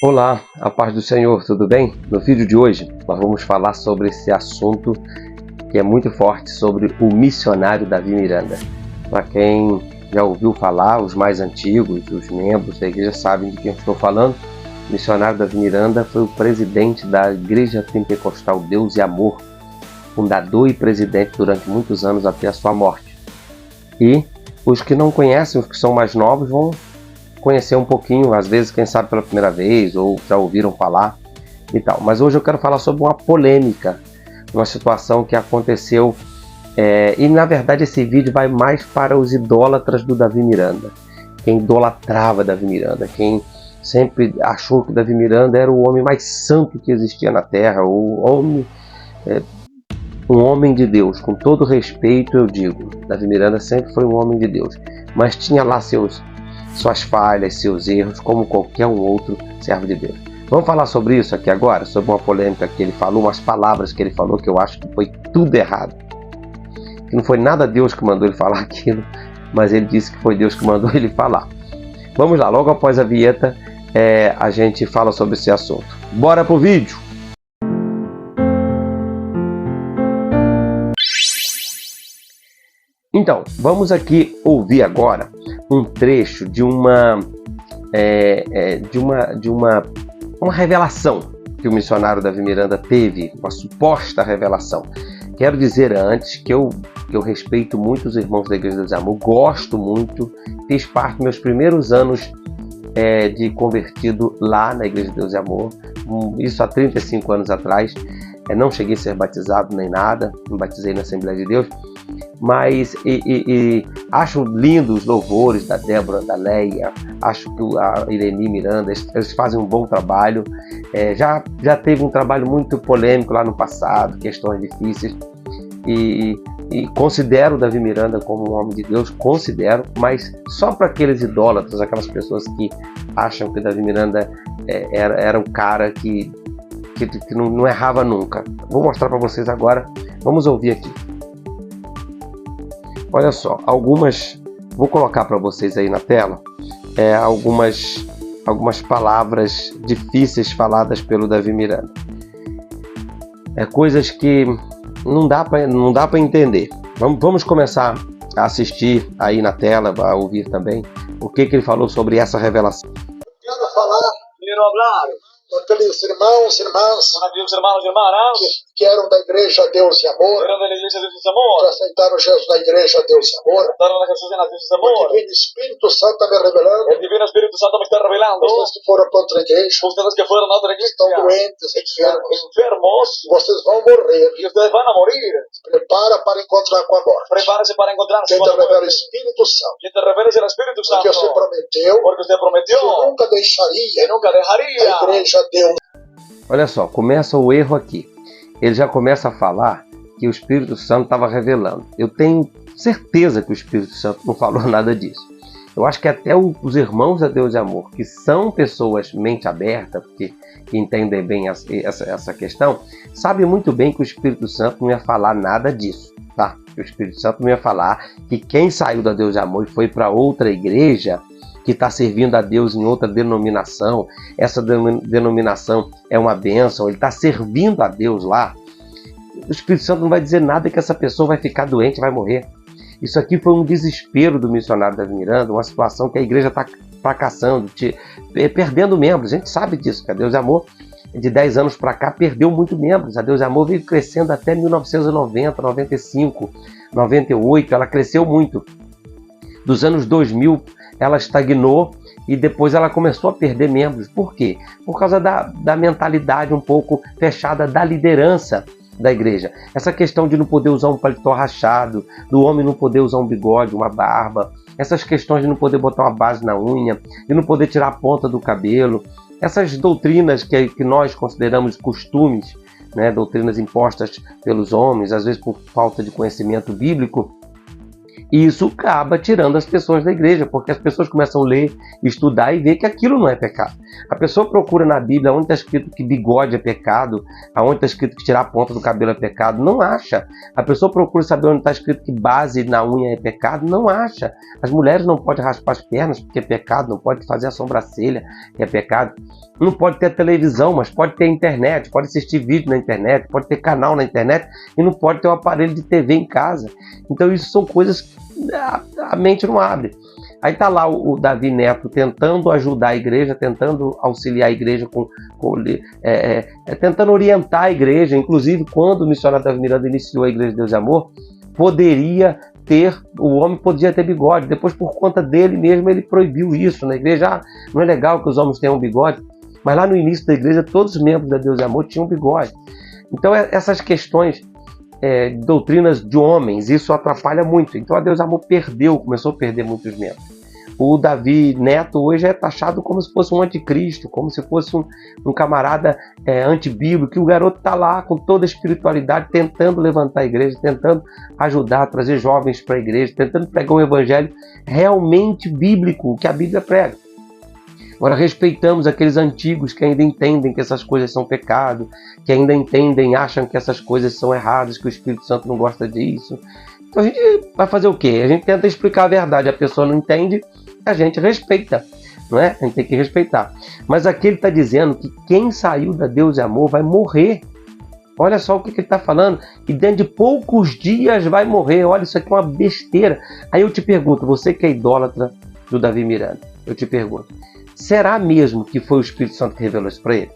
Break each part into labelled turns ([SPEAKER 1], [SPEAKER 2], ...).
[SPEAKER 1] Olá, a paz do Senhor, tudo bem? No vídeo de hoje nós vamos falar sobre esse assunto que é muito forte, sobre o missionário Davi Miranda. Para quem já ouviu falar, os mais antigos, os membros da igreja sabem de quem eu estou falando. O missionário Davi Miranda foi o presidente da Igreja Pentecostal Deus e Amor, fundador e presidente durante muitos anos até a sua morte. E os que não conhecem, os que são mais novos, vão conhecer um pouquinho, às vezes, quem sabe pela primeira vez, ou já ouviram falar e tal. Mas hoje eu quero falar sobre uma polêmica, uma situação que aconteceu, e na verdade esse vídeo vai mais para os idólatras do Davi Miranda, quem idolatrava Davi Miranda, quem sempre achou que Davi Miranda era o homem mais santo que existia na terra, um homem de Deus. Com todo respeito eu digo, Davi Miranda sempre foi um homem de Deus, mas tinha lá suas falhas, seus erros, como qualquer um outro servo de Deus. Vamos falar sobre isso aqui agora, sobre uma polêmica que ele falou, umas palavras que ele falou que eu acho que foi tudo errado. Que não foi nada Deus que mandou ele falar aquilo, mas ele disse que foi Deus que mandou ele falar. Vamos lá, logo após a vinheta a gente fala sobre esse assunto. Bora pro vídeo! Então, vamos aqui ouvir agora um trecho de uma revelação que o missionário Davi Miranda teve, uma suposta revelação. Quero dizer antes que eu respeito muito os irmãos da Igreja de Deus e Amor, gosto muito, fiz parte dos meus primeiros anos de convertido lá na Igreja de Deus e Amor, isso há 35 anos atrás. Não cheguei a ser batizado nem nada, me batizei na Assembleia de Deus, mas acho lindo os louvores da Débora, da Leia, acho que a Ireni Miranda, eles fazem um bom trabalho. Já teve um trabalho muito polêmico lá no passado, questões difíceis, e considero o Davi Miranda como um homem de Deus, considero, mas só para aqueles idólatras, aquelas pessoas que acham que o Davi Miranda era o cara que não errava nunca. Vou mostrar para vocês agora, vamos ouvir aqui. Olha só, vou colocar para vocês aí na tela algumas palavras difíceis faladas pelo Davi Miranda. Coisas que não dá para entender. Vamos começar a assistir aí na tela, a ouvir também o que ele falou sobre essa revelação.
[SPEAKER 2] Quero falar, com aqueles irmãos e irmãs que eram da Igreja Deus e Amor, que aceitaram Jesus na Igreja Deus e Amor. O Divino Espírito Santo está me revelando. Vocês que foram para outra igreja, estão doentes, enfermos, vocês vão morrer. Prepara para encontrar com a morte. Quem te revela o Espírito Santo, porque você prometeu que nunca deixaria a Igreja Deus.
[SPEAKER 1] Olha só, começa o erro aqui. Ele já começa a falar que o Espírito Santo estava revelando. Eu tenho certeza que o Espírito Santo não falou nada disso. Eu acho que até os irmãos da Deus e Amor, que são pessoas mente aberta, que entendem bem essa questão, sabem muito bem que o Espírito Santo não ia falar nada disso, tá? O Espírito Santo não ia falar que quem saiu da Deus e Amor e foi para outra igreja, que está servindo a Deus em outra denominação, essa denominação é uma bênção, ele está servindo a Deus lá. O Espírito Santo não vai dizer nada que essa pessoa vai ficar doente, vai morrer. Isso aqui foi um desespero do missionário Davi Miranda, uma situação que a igreja está fracassando, perdendo membros. A gente sabe disso, que a Deus e Amor, de 10 anos para cá, perdeu muito membros. A Deus e Amor veio crescendo até 1990, 95, 98, ela cresceu muito. Dos anos 2000, ela estagnou e depois ela começou a perder membros. Por quê? Por causa da mentalidade um pouco fechada da liderança da igreja. Essa questão de não poder usar um paletó rachado, do homem não poder usar um bigode, uma barba, essas questões de não poder botar uma base na unha, de não poder tirar a ponta do cabelo, essas doutrinas que nós consideramos costumes, né, doutrinas impostas pelos homens, às vezes por falta de conhecimento bíblico, E isso acaba tirando as pessoas da igreja, porque as pessoas começam a ler, estudar e ver que aquilo não é pecado. A pessoa procura na Bíblia onde está escrito que bigode é pecado, onde está escrito que tirar a ponta do cabelo é pecado, não acha. A pessoa procura saber onde está escrito que base na unha é pecado, não acha. As mulheres não podem raspar as pernas porque é pecado, não pode fazer a sobrancelha, que é pecado. Não pode ter televisão, mas pode ter internet, pode assistir vídeo na internet, pode ter canal na internet e não pode ter um aparelho de TV em casa. Então isso são coisas que a mente não abre. Aí está lá o Davi Neto tentando ajudar a igreja, tentando auxiliar a igreja, tentando orientar a igreja. Inclusive, quando o missionário Davi Miranda iniciou a Igreja de Deus e Amor, o homem podia ter bigode. Depois, por conta dele mesmo, ele proibiu isso na igreja. Não é legal que os homens tenham bigode. Mas lá no início da igreja, todos os membros da Deus e Amor tinham bigode. Então, essas questões doutrinas de homens, isso atrapalha muito. Então a Deus e Amor começou a perder muitos membros. O Davi Neto hoje é taxado como se fosse um anticristo, como se fosse um camarada antibíblico, que o garoto está lá com toda a espiritualidade, tentando levantar a igreja, tentando ajudar a trazer jovens para a igreja, tentando pregar um evangelho realmente bíblico, o que a Bíblia prega. Agora, respeitamos aqueles antigos que ainda entendem que essas coisas são pecado, que ainda acham que essas coisas são erradas, que o Espírito Santo não gosta disso. Então a gente vai fazer o quê? A gente tenta explicar a verdade, a pessoa não entende, a gente respeita, não é? A gente tem que respeitar. Mas aqui ele está dizendo que quem saiu da Deus e Amor vai morrer. Olha só o que ele está falando, e dentro de poucos dias vai morrer. Olha, isso aqui é uma besteira. Aí eu te pergunto, você que é idólatra do Davi Miranda, eu te pergunto, será mesmo que foi o Espírito Santo que revelou isso para ele?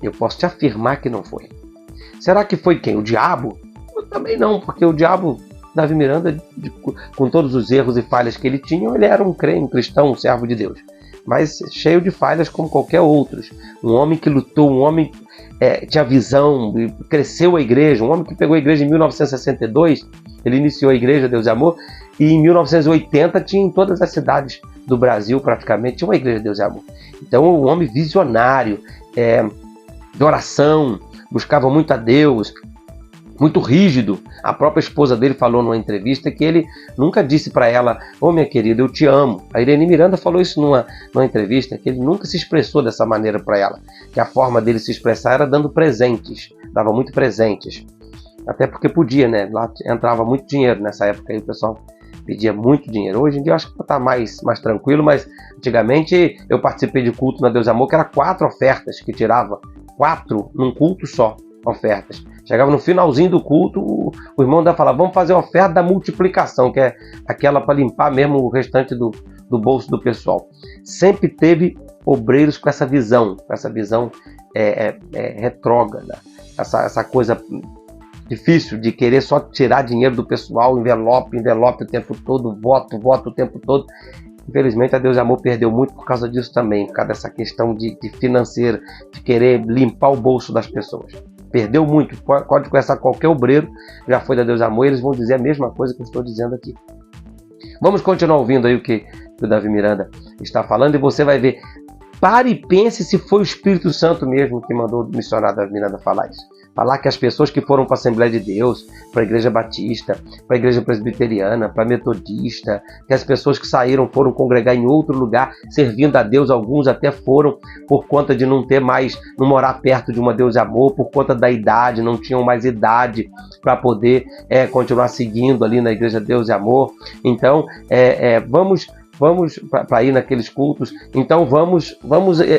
[SPEAKER 1] Eu posso te afirmar que não foi. Será que foi quem? O diabo? Eu também não, porque o diabo, Davi Miranda, com todos os erros e falhas que ele tinha, ele era um cristão, um servo de Deus. Mas cheio de falhas como qualquer outros. Um homem que lutou, um homem que tinha visão, cresceu a igreja, um homem que pegou a igreja em 1962, ele iniciou a Igreja Deus e Amor, e em 1980 tinha em todas as cidades do Brasil, praticamente, tinha uma Igreja Deus e Amor. Então, um homem visionário, de oração, buscava muito a Deus, muito rígido. A própria esposa dele falou numa entrevista que ele nunca disse para ela, minha querida, eu te amo. A Irene Miranda falou isso numa entrevista, que ele nunca se expressou dessa maneira para ela, que a forma dele se expressar era dando presentes, dava muito presentes. Até porque podia, né? Lá entrava muito dinheiro nessa época, aí o pessoal pedia muito dinheiro. Hoje em dia eu acho que está mais tranquilo, mas antigamente eu participei de culto na Deus e Amor, que era 4 ofertas que tirava, 4 num culto só, ofertas. Chegava no finalzinho do culto, o irmão ainda falava, vamos fazer a oferta da multiplicação, que é aquela para limpar mesmo o restante do bolso do pessoal. Sempre teve obreiros com essa visão retrógrada, essa coisa difícil de querer só tirar dinheiro do pessoal, envelope o tempo todo, voto o tempo todo. Infelizmente a Deus e Amor perdeu muito por causa disso também, por causa dessa questão de financeira, de querer limpar o bolso das pessoas. Perdeu muito, pode conversar qualquer obreiro, já foi da Deus e Amor, eles vão dizer a mesma coisa que eu estou dizendo aqui. Vamos continuar ouvindo aí o que o Davi Miranda está falando e você vai ver. Pare e pense se foi o Espírito Santo mesmo que mandou o missionário Davi Miranda falar isso. Falar que as pessoas que foram para a Assembleia de Deus, para a Igreja Batista, para a Igreja Presbiteriana, para a Metodista, que as pessoas que saíram foram congregar em outro lugar, servindo a Deus, alguns até foram por conta de não morar perto de uma Deus e Amor, por conta da idade, não tinham mais idade para poder continuar seguindo ali na Igreja Deus e Amor. Então, vamos para ir naqueles cultos, então vamos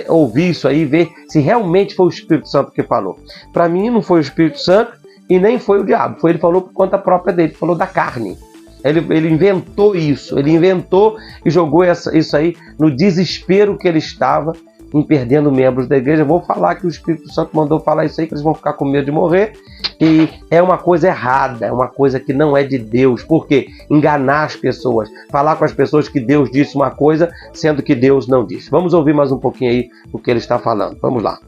[SPEAKER 1] ouvir isso aí, ver se realmente foi o Espírito Santo que falou. Para mim não foi o Espírito Santo e nem foi o diabo, ele falou por conta própria dele, falou da carne. Ele inventou isso, ele inventou e jogou isso aí no desespero que ele estava em perdendo membros da igreja. Eu vou falar que o Espírito Santo mandou falar isso aí, que eles vão ficar com medo de morrer. E é uma coisa errada, é uma coisa que não é de Deus. Por quê? Enganar as pessoas, falar com as pessoas que Deus disse uma coisa, sendo que Deus não disse. Vamos ouvir mais um pouquinho aí o que ele está falando. Vamos lá.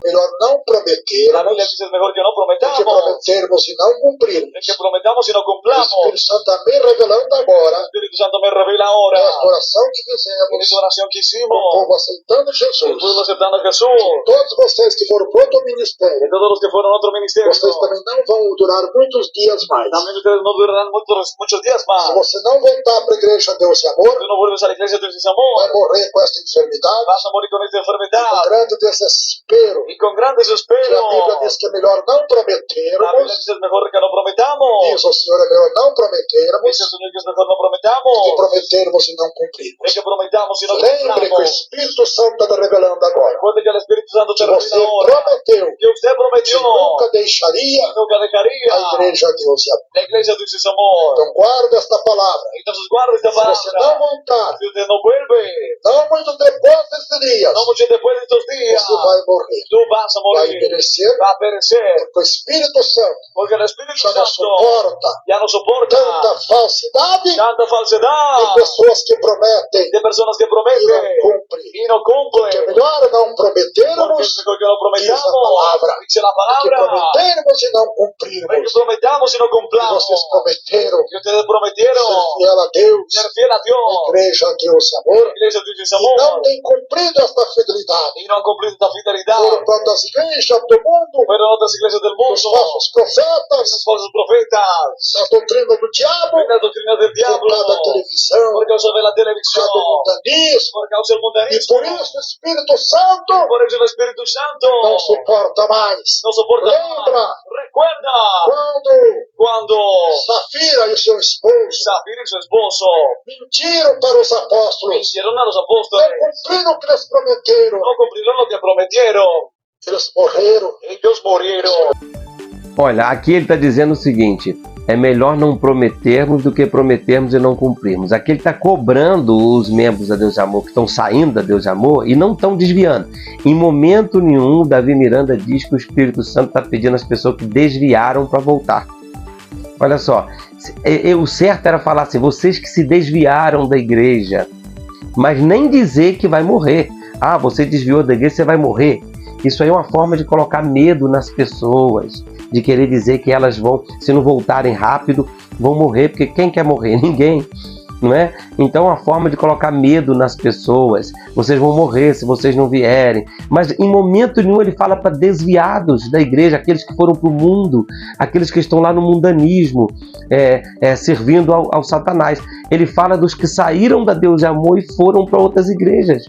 [SPEAKER 2] melhor não prometermos,
[SPEAKER 3] La Biblia dice es mejor que no
[SPEAKER 2] do que
[SPEAKER 3] prometamos,
[SPEAKER 2] prometermos e não cumprirmos.
[SPEAKER 3] de que prometamos y no
[SPEAKER 2] O
[SPEAKER 3] cumplamos.
[SPEAKER 2] Espírito Santo está me revelando agora,
[SPEAKER 3] El Espíritu Santo me revela ahora,
[SPEAKER 2] nesta oração que
[SPEAKER 3] en
[SPEAKER 2] fizemos,
[SPEAKER 3] esta oración que
[SPEAKER 2] o
[SPEAKER 3] hicimos,
[SPEAKER 2] povo aceitando
[SPEAKER 3] el
[SPEAKER 2] Jesus,
[SPEAKER 3] pueblo aceptando a Jesús,
[SPEAKER 2] todos vocês que foram para outro ministério,
[SPEAKER 3] y todos los que fueron a otro ministerio,
[SPEAKER 2] vocês também não vão durar muitos dias mais.
[SPEAKER 3] también ustedes no durarán muchos días
[SPEAKER 2] Se
[SPEAKER 3] más.
[SPEAKER 2] você não voltar para a igreja Deus e Amor,
[SPEAKER 3] Tú no vuelves a la iglesia de Dios y
[SPEAKER 2] vai
[SPEAKER 3] amor,
[SPEAKER 2] morrer com esta enfermidade,
[SPEAKER 3] vas a morir con esta
[SPEAKER 2] com
[SPEAKER 3] enfermedad
[SPEAKER 2] grande desespero.
[SPEAKER 3] y con gran
[SPEAKER 2] Que
[SPEAKER 3] desespero.
[SPEAKER 2] a Bíblia diz que é melhor não
[SPEAKER 3] La Biblia
[SPEAKER 2] prometermos,
[SPEAKER 3] dice es mejor que no prometamos.
[SPEAKER 2] diz o Senhor, é melhor não prometermos,
[SPEAKER 3] Dice el Señor que es mejor no
[SPEAKER 2] do que
[SPEAKER 3] prometamos,
[SPEAKER 2] prometermos e não cumprirmos.
[SPEAKER 3] de que prometamos y no
[SPEAKER 2] Lembre que o
[SPEAKER 3] cumplamos.
[SPEAKER 2] Espírito Santo está revelando agora
[SPEAKER 3] Recuerde que el Espíritu Santo te
[SPEAKER 2] que você
[SPEAKER 3] revela ahora
[SPEAKER 2] prometeu
[SPEAKER 3] que usted
[SPEAKER 2] que
[SPEAKER 3] prometió
[SPEAKER 2] nunca deixaria
[SPEAKER 3] que nunca dejaría
[SPEAKER 2] a igreja Deus e Amor.
[SPEAKER 3] la iglesia de Dios y amor.
[SPEAKER 2] Então guarda esta palavra.
[SPEAKER 3] Entonces guarda esta
[SPEAKER 2] Se você não
[SPEAKER 3] palabra.
[SPEAKER 2] voltar,
[SPEAKER 3] Si usted no vuelve,
[SPEAKER 2] não muito depois desses dias,
[SPEAKER 3] no mucho después de estos días,
[SPEAKER 2] você vai morrer.
[SPEAKER 3] tú vas a
[SPEAKER 2] Vai
[SPEAKER 3] morir,
[SPEAKER 2] perecer,
[SPEAKER 3] va a perecer,
[SPEAKER 2] porque o Espírito Santo
[SPEAKER 3] porque el Espíritu
[SPEAKER 2] já não
[SPEAKER 3] Santo
[SPEAKER 2] suporta
[SPEAKER 3] ya no soporta
[SPEAKER 2] tanta falsidade
[SPEAKER 3] tanta
[SPEAKER 2] de
[SPEAKER 3] falsedad
[SPEAKER 2] pessoas que prometem
[SPEAKER 3] de personas que
[SPEAKER 2] e não
[SPEAKER 3] prometen
[SPEAKER 2] cumprem.
[SPEAKER 3] y no
[SPEAKER 2] Porque é
[SPEAKER 3] cumplen.
[SPEAKER 2] melhor não
[SPEAKER 3] Porque
[SPEAKER 2] prometermos,
[SPEAKER 3] es mejor que no
[SPEAKER 2] diz a
[SPEAKER 3] prometamos,
[SPEAKER 2] palavra,
[SPEAKER 3] dice la
[SPEAKER 2] do que
[SPEAKER 3] palabra,
[SPEAKER 2] prometermos e não
[SPEAKER 3] de que
[SPEAKER 2] cumprirmos.
[SPEAKER 3] prometamos y no
[SPEAKER 2] E
[SPEAKER 3] cumplamos.
[SPEAKER 2] vocês prometeram
[SPEAKER 3] Que ustedes prometieron
[SPEAKER 2] ser fiel a Deus,
[SPEAKER 3] ser fiel a
[SPEAKER 2] a
[SPEAKER 3] Dios,
[SPEAKER 2] igreja a Deus e Amor,
[SPEAKER 3] la iglesia de Dios y
[SPEAKER 2] e não
[SPEAKER 3] amor,
[SPEAKER 2] tem cumprido esta fidelidade.
[SPEAKER 3] y no han cumplido esta fidelidad.
[SPEAKER 2] Foram para outras igrejas do mundo,
[SPEAKER 3] Fueron otras iglesias del mundo,
[SPEAKER 2] os falsos profetas,
[SPEAKER 3] esos falsos profetas,
[SPEAKER 2] a doutrina do diabo,
[SPEAKER 3] las doctrinas del
[SPEAKER 2] por
[SPEAKER 3] diablo,
[SPEAKER 2] causa da televisão,
[SPEAKER 3] por causa de la
[SPEAKER 2] por
[SPEAKER 3] televisión,
[SPEAKER 2] causa do mundanismo.
[SPEAKER 3] por causa del
[SPEAKER 2] E
[SPEAKER 3] mundanismo.
[SPEAKER 2] por isso o Espírito Santo
[SPEAKER 3] Por eso el Espíritu Santo
[SPEAKER 2] não suporta mais.
[SPEAKER 3] no soporta
[SPEAKER 2] Lembra
[SPEAKER 3] más. Recuerda
[SPEAKER 2] quando
[SPEAKER 3] cuando
[SPEAKER 2] Safira e seu esposo
[SPEAKER 3] Zafira y su esposo
[SPEAKER 2] mentiram para os apóstolos,
[SPEAKER 3] mintieron a los
[SPEAKER 2] não
[SPEAKER 3] apóstoles,
[SPEAKER 2] cumpriram o que eles prometeram,
[SPEAKER 3] no cumplieron lo que prometieron,
[SPEAKER 2] eles morreram.
[SPEAKER 3] ellos murieron.
[SPEAKER 1] Olha, aqui ele está dizendo o seguinte: é melhor não prometermos do que prometermos e não cumprirmos. Aqui ele está cobrando os membros da Deus de Amor que estão saindo da Deus de Amor e não estão desviando. Em momento nenhum, Davi Miranda diz que o Espírito Santo está pedindo às pessoas que desviaram para voltar. Olha só, o certo era falar assim: vocês que se desviaram da igreja, mas nem dizer que vai morrer. Ah, você desviou da igreja, você vai morrer. Isso aí é uma forma de colocar medo nas pessoas, de querer dizer que elas vão, se não voltarem rápido, vão morrer, porque quem quer morrer? Ninguém, não é? Então é uma forma de colocar medo nas pessoas. Vocês vão morrer se vocês não vierem. Mas em momento nenhum ele fala para desviados da igreja, aqueles que foram para o mundo, aqueles que estão lá no mundanismo, servindo ao Satanás. Ele fala dos que saíram da Deus de Amor e foram para outras igrejas,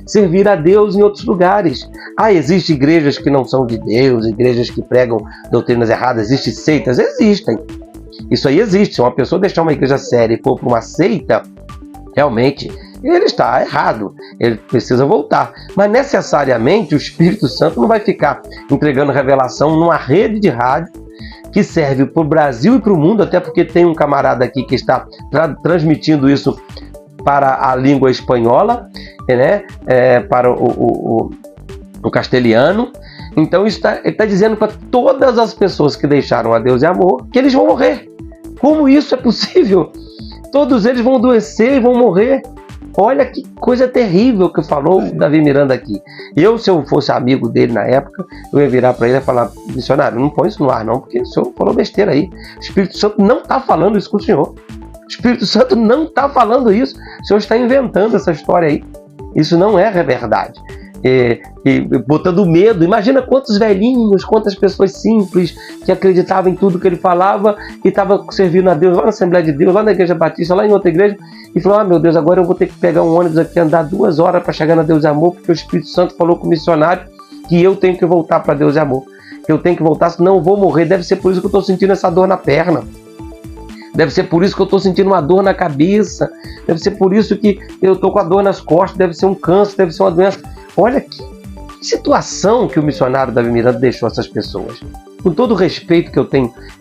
[SPEAKER 1] servir a Deus em outros lugares. Ah, existem igrejas que não são de Deus, igrejas que pregam doutrinas erradas, existem seitas? Existem. Isso aí existe. Se uma pessoa deixar uma igreja séria e for para uma seita, realmente ele está errado. Ele precisa voltar. Mas necessariamente o Espírito Santo não vai ficar entregando revelação numa rede de rádio que serve para o Brasil e para o mundo, até porque tem um camarada aqui que está transmitindo isso para a língua espanhola, né? Para o castelhano. Então ele está dizendo para todas as pessoas que deixaram a Deus e Amor que eles vão morrer. Como isso é possível? Todos eles vão adoecer e vão morrer. Olha que coisa terrível que falou o Davi Miranda aqui. Se eu fosse amigo dele na época, eu ia virar para ele e falar: missionário, não põe isso no ar não, porque o senhor falou besteira aí. O Espírito Santo não está falando isso com o senhor. O Espírito Santo não está falando isso. O senhor está inventando essa história aí. Isso não é verdade. Botando medo. Imagina quantos velhinhos, quantas pessoas simples que acreditavam em tudo que ele falava e estavam servindo a Deus lá na Assembleia de Deus, lá na Igreja Batista, lá em outra igreja, e falou: ah, meu Deus, agora eu vou ter que pegar um ônibus aqui, andar 2 horas para chegar na Deus de Amor, porque o Espírito Santo falou com o missionário que eu tenho que voltar para Deus de Amor. Eu tenho que voltar, senão eu vou morrer. Deve ser por isso que eu estou sentindo essa dor na perna. Deve ser por isso que eu estou sentindo uma dor na cabeça. Deve ser por isso que eu estou com a dor nas costas. Deve ser um câncer, deve ser uma doença. Olha que situação que o missionário Davi Miranda deixou essas pessoas. Com todo o respeito que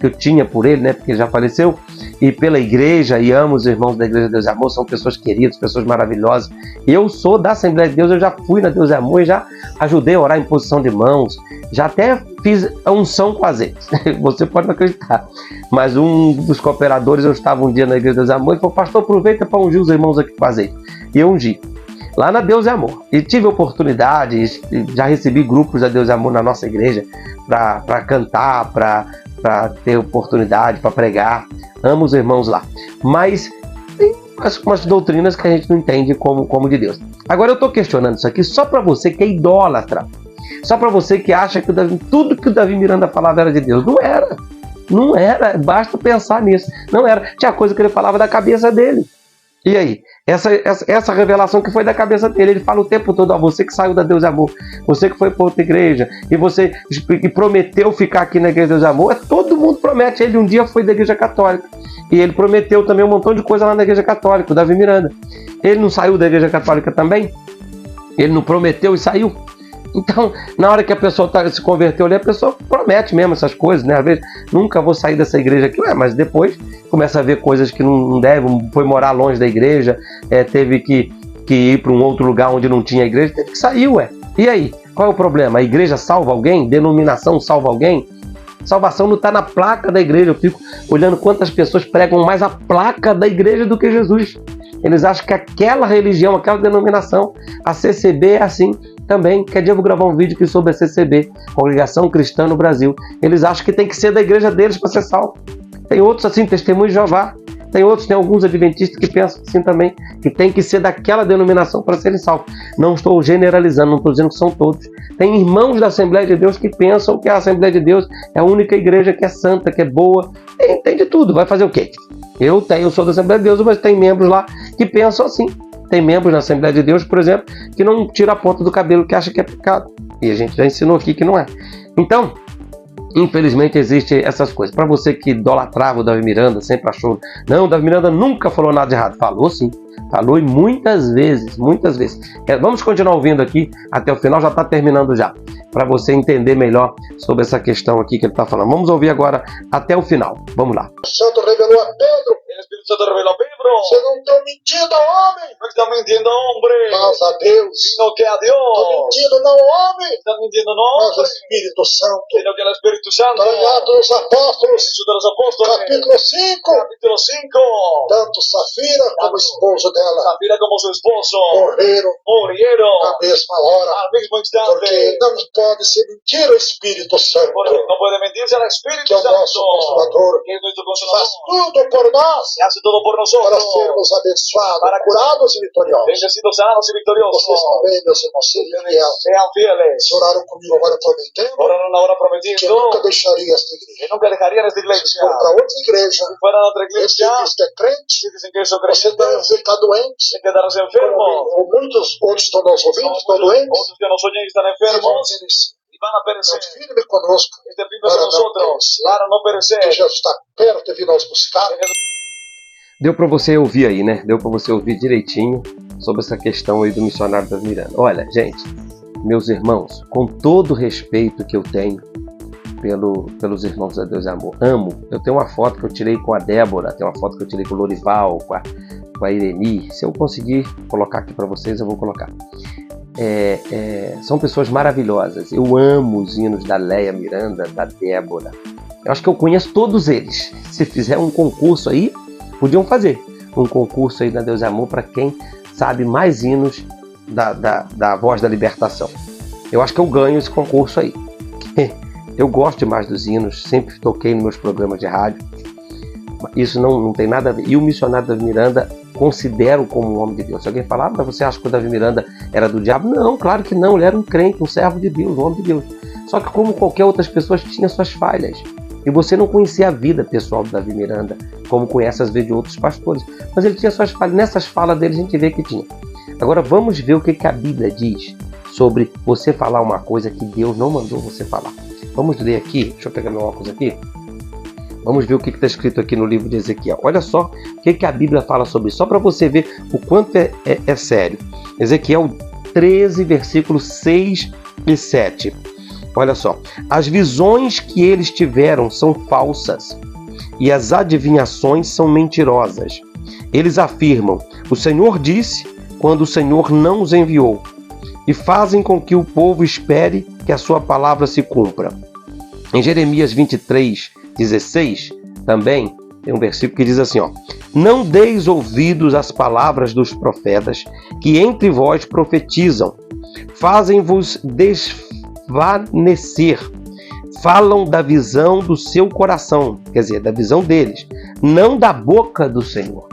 [SPEAKER 1] eu tinha por ele, né, porque ele já faleceu, e pela igreja, e amo os irmãos da Igreja de Deus e Amor, são pessoas queridas, pessoas maravilhosas. Eu sou da Assembleia de Deus, eu já fui na Deus e Amor, e já ajudei a orar em posição de mãos, já até fiz a unção com azeite. Você pode não acreditar. Mas um dos cooperadores, eu estava um dia na Igreja de Deus e Amor, e falou: pastor, aproveita para ungir os irmãos aqui com azeite. E eu ungi. lá na Deus é Amor. E tive oportunidade, já recebi grupos da Deus é Amor na nossa igreja para cantar, para ter oportunidade, para pregar. Amo os irmãos lá. Mas tem umas doutrinas que a gente não entende como de Deus. Agora eu estou questionando isso aqui só para você que é idólatra. Só para você que acha que tudo que o Davi Miranda falava era de Deus. Não era. Não era. Basta pensar nisso. Não era. Tinha coisa que ele falava da cabeça dele. E aí? Essa revelação que foi da cabeça dele. Ele fala o tempo todo, ó, você que saiu da Deus Amor, você que foi para outra igreja, e você que prometeu ficar aqui na igreja Deus Amor, todo mundo promete. Ele um dia foi da igreja católica. E ele prometeu também um montão de coisa lá na igreja católica, o Davi Miranda. Ele não saiu da igreja católica também? Ele não prometeu e saiu? Então, na hora que a pessoa se converteu ali, a pessoa promete mesmo essas coisas, né? Às vezes, nunca vou sair dessa igreja aqui, mas depois começa a ver coisas que não deve, foi morar longe da igreja, teve que ir para um outro lugar onde não tinha igreja, teve que sair, ué. E aí? Qual é o problema? A igreja salva alguém? Denominação salva alguém? Salvação não está na placa da igreja. Eu fico olhando quantas pessoas pregam mais a placa da igreja do que Jesus. Eles acham que aquela religião, aquela denominação, a CCB é assim também. Quer dizer, eu vou gravar um vídeo aqui sobre a CCB, Congregação Cristã no Brasil. Eles acham que tem que ser da igreja deles para ser salvo. Tem outros assim, Testemunho de Jeová. Tem alguns adventistas que pensam assim também, que tem que ser daquela denominação para serem salvos. Não estou generalizando, não estou dizendo que são todos. Tem irmãos da Assembleia de Deus que pensam que a Assembleia de Deus é a única igreja que é santa, que é boa. Tem de tudo. Vai fazer o quê? Eu sou da Assembleia de Deus, mas tem membros lá que pensam assim. Tem membros na Assembleia de Deus, por exemplo, que não tira a ponta do cabelo, que acha que é pecado. E a gente já ensinou aqui que não é. Então, infelizmente, existem essas coisas. Para você que idolatrava o Davi Miranda, sempre achou, não, o Davi Miranda nunca falou nada de errado. Falou sim. Falou e muitas vezes, muitas vezes. Vamos continuar ouvindo aqui até o final, já está terminando já. Para você entender melhor sobre essa questão aqui que ele está falando. Vamos ouvir agora até o final. Vamos lá.
[SPEAKER 2] O Santo revelou a Pedro.
[SPEAKER 3] El Espíritu Santo reveló a Pedro.
[SPEAKER 2] Você não está mentindo ao homem,
[SPEAKER 3] No está mintiendo hombre,
[SPEAKER 2] mas a Deus.
[SPEAKER 3] sino que a
[SPEAKER 2] Está
[SPEAKER 3] Dios.
[SPEAKER 2] mentindo não ao homem,
[SPEAKER 3] Está mintiendo no
[SPEAKER 2] mas ao
[SPEAKER 3] hombre,
[SPEAKER 2] Espírito Santo.
[SPEAKER 3] sino que al Espíritu Santo.
[SPEAKER 2] Está em Atos dos Apóstolos,
[SPEAKER 3] Hechos de los Apóstoles,
[SPEAKER 2] capítulo 5.
[SPEAKER 3] capítulo 5.
[SPEAKER 2] Tanto Safira como o esposo dela
[SPEAKER 3] Zafira como su esposo
[SPEAKER 2] morreram
[SPEAKER 3] murieron
[SPEAKER 2] na mesma hora,
[SPEAKER 3] al mismo
[SPEAKER 2] porque
[SPEAKER 3] instante.
[SPEAKER 2] não pode se mentir ao Espírito Santo,
[SPEAKER 3] Porque no puede mentirse al
[SPEAKER 2] que
[SPEAKER 3] Espíritu
[SPEAKER 2] é o nosso
[SPEAKER 3] Santo,
[SPEAKER 2] Consolador.
[SPEAKER 3] que es nuestro
[SPEAKER 2] Faz
[SPEAKER 3] consolador.
[SPEAKER 2] tudo por nós
[SPEAKER 3] Se hace todo por
[SPEAKER 2] para
[SPEAKER 3] nosotros,
[SPEAKER 2] sermos abençoados,
[SPEAKER 3] Para que
[SPEAKER 2] curados e vitoriosos.
[SPEAKER 3] bendecidos, sanos y victoriosos.
[SPEAKER 2] Vocês também, meus irmãos, sejam fiéis.
[SPEAKER 3] Sean fieles.
[SPEAKER 2] Oraram comigo agora prometendo
[SPEAKER 3] Oraron ahora
[SPEAKER 2] que
[SPEAKER 3] prometiendo
[SPEAKER 2] nunca deixaria esta igreja.
[SPEAKER 3] que nunca dejarían esta
[SPEAKER 2] Se
[SPEAKER 3] iglesia.
[SPEAKER 2] for para outra igreja,
[SPEAKER 3] Si fueran a otra
[SPEAKER 2] você
[SPEAKER 3] iglesia,
[SPEAKER 2] diz que é crente,
[SPEAKER 3] si dicen que son
[SPEAKER 2] você deve
[SPEAKER 3] creyentes,
[SPEAKER 2] ficar doente.
[SPEAKER 3] se quedarán enfermos.
[SPEAKER 2] Ou muitos outros estão nos ouvindo, estão doentes.
[SPEAKER 3] Otros que nos oyen y están enfermos
[SPEAKER 2] Irmãos, eles
[SPEAKER 3] y van a perecer.
[SPEAKER 2] estão firmes conosco,
[SPEAKER 3] Este firme con nosotros para no perecer.
[SPEAKER 2] que Jesus está perto de vir nos buscar.
[SPEAKER 1] Deu para você ouvir aí, né? Deu para você ouvir direitinho sobre essa questão aí do missionário Davi Miranda. Olha, gente, meus irmãos, com todo o respeito que eu tenho pelos irmãos da Deus e Amor, amo. Eu tenho uma foto que eu tirei com a Débora, tem uma foto que eu tirei com o Lorival, com a Ireni. Se eu conseguir colocar aqui para vocês, eu vou colocar. São pessoas maravilhosas. Eu amo os hinos da Leia Miranda, da Débora. Eu acho que eu conheço todos eles. Se fizer um concurso aí, podiam fazer um concurso aí da Deus e Amor para quem sabe mais hinos da Voz da Libertação. Eu acho que eu ganho esse concurso aí. Eu gosto demais dos hinos, sempre toquei nos meus programas de rádio. Isso não tem nada a ver. E o missionário Davi Miranda considero como um homem de Deus. Se alguém falar, mas você acha que o Davi Miranda era do diabo? Não, claro que não. Ele era um crente, um servo de Deus, um homem de Deus. Só que como qualquer outras pessoas, tinha suas falhas. E você não conhecia a vida pessoal do Davi Miranda, como conhece às vezes de outros pastores. Mas ele tinha suas falhas. Nessas falas dele a gente vê que tinha. Agora vamos ver o que a Bíblia diz sobre você falar uma coisa que Deus não mandou você falar. Vamos ler aqui, deixa eu pegar meu óculos aqui. Vamos ver o que está escrito aqui no livro de Ezequiel. Olha só o que a Bíblia fala sobre isso, só para você ver o quanto é sério. Ezequiel 13, versículos 6 e 7. Olha só. As visões que eles tiveram são falsas e as adivinhações são mentirosas. Eles afirmam, o Senhor disse, quando o Senhor não os enviou, e fazem com que o povo espere que a sua palavra se cumpra. Em Jeremias 23, 16, também, Tem um versículo que diz assim, ó: não deis ouvidos às palavras dos profetas que entre vós profetizam, fazem-vos desvanecer, falam da visão do seu coração, quer dizer, da visão deles, não da boca do Senhor.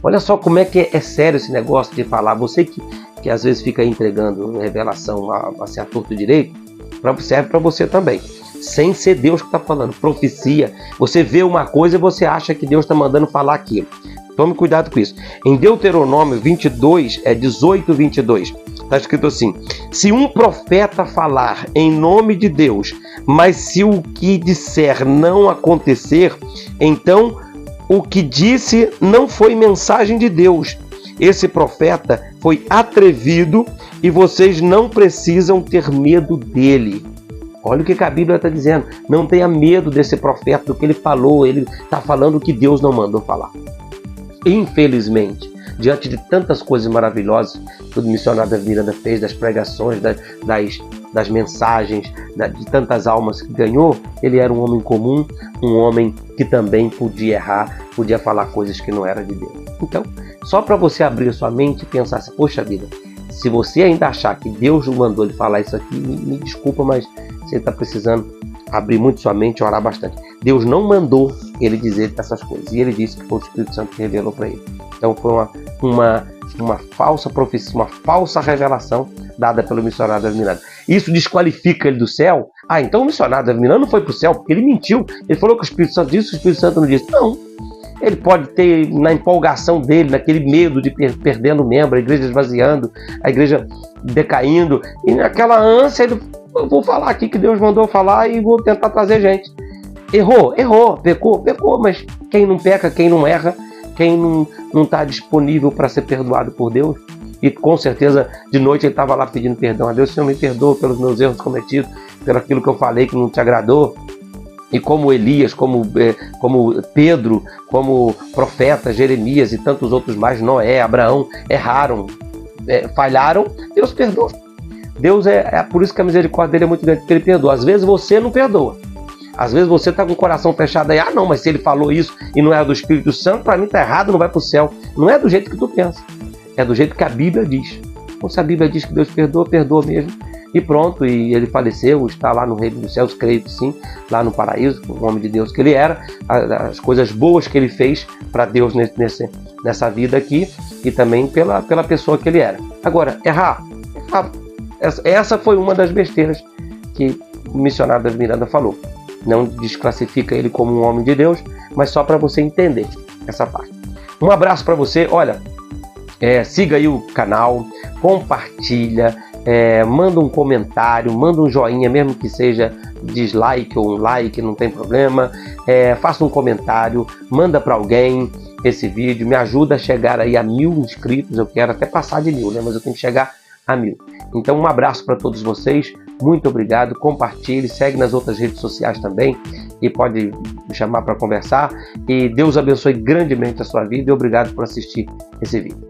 [SPEAKER 1] Olha só como é que é sério esse negócio de falar. Você que às vezes fica entregando revelação assim, a torto direito, serve para você também. Sem ser Deus que está falando. Profecia. Você vê uma coisa e você acha que Deus está mandando falar aquilo. Tome cuidado com isso. Em Deuteronômio 22, 18, 22, está escrito assim: se um profeta falar em nome de Deus, mas se o que disser não acontecer, então o que disse não foi mensagem de Deus. Esse profeta foi atrevido e vocês não precisam ter medo dele. Olha o que a Bíblia está dizendo. Não tenha medo desse profeta, do que ele falou. Ele está falando o que Deus não mandou falar. Infelizmente, diante de tantas coisas maravilhosas que o missionário da Miranda fez, das pregações, das mensagens, de tantas almas que ganhou, ele era um homem comum, um homem que também podia errar, podia falar coisas que não eram de Deus. Então, só para você abrir a sua mente e pensar assim, poxa vida, se você ainda achar que Deus não mandou ele falar isso aqui, me desculpa, mas você está precisando abrir muito sua mente e orar bastante. Deus não mandou ele dizer essas coisas, e ele disse que foi o Espírito Santo que revelou para ele. Então foi uma falsa profecia, uma falsa revelação dada pelo missionário da Miranda. Isso desqualifica ele do céu? Ah, então o missionário da Miranda não foi para o céu, porque ele mentiu. Ele falou que o Espírito Santo disse, o Espírito Santo não disse. Não. Ele pode ter, na empolgação dele, naquele medo de perdendo membro, a igreja esvaziando, a igreja decaindo, e naquela ânsia, eu vou falar aqui que Deus mandou falar e vou tentar trazer gente. Errou, pecou, mas quem não peca, quem não erra, quem não está disponível para ser perdoado por Deus, e com certeza de noite ele estava lá pedindo perdão a Deus: Senhor, me perdoa pelos meus erros cometidos, pelo aquilo que eu falei que não te agradou. E como Elias, como Pedro, como profeta, Jeremias e tantos outros mais, Noé, Abraão, erraram, falharam, Deus perdoa. Deus é por isso que a misericórdia dele é muito grande, porque ele perdoa. Às vezes você não perdoa. Às vezes você está com o coração fechado aí, não, mas se ele falou isso e não é do Espírito Santo, para mim está errado, não vai para o céu. Não é do jeito que tu pensa, é do jeito que a Bíblia diz. Então se a Bíblia diz que Deus perdoa, perdoa mesmo. E pronto, e ele faleceu, está lá no reino dos céus, creio que sim, lá no paraíso, o homem de Deus que ele era, as coisas boas que ele fez para Deus nessa vida aqui, e também pela pessoa que ele era. Agora, errar. Essa foi uma das besteiras que o missionário da Miranda falou. Não desclassifica ele como um homem de Deus, mas só para você entender essa parte. Um abraço para você, olha, siga aí o canal, compartilha, manda um comentário, manda um joinha, mesmo que seja dislike ou um like, não tem problema. Faça um comentário, manda para alguém esse vídeo, me ajuda a chegar aí a 1000 inscritos. Eu quero até passar de 1000, né? Mas eu tenho que chegar a 1000. Então um abraço para todos vocês, muito obrigado, compartilhe, segue nas outras redes sociais também e pode me chamar para conversar, e Deus abençoe grandemente a sua vida e obrigado por assistir esse vídeo.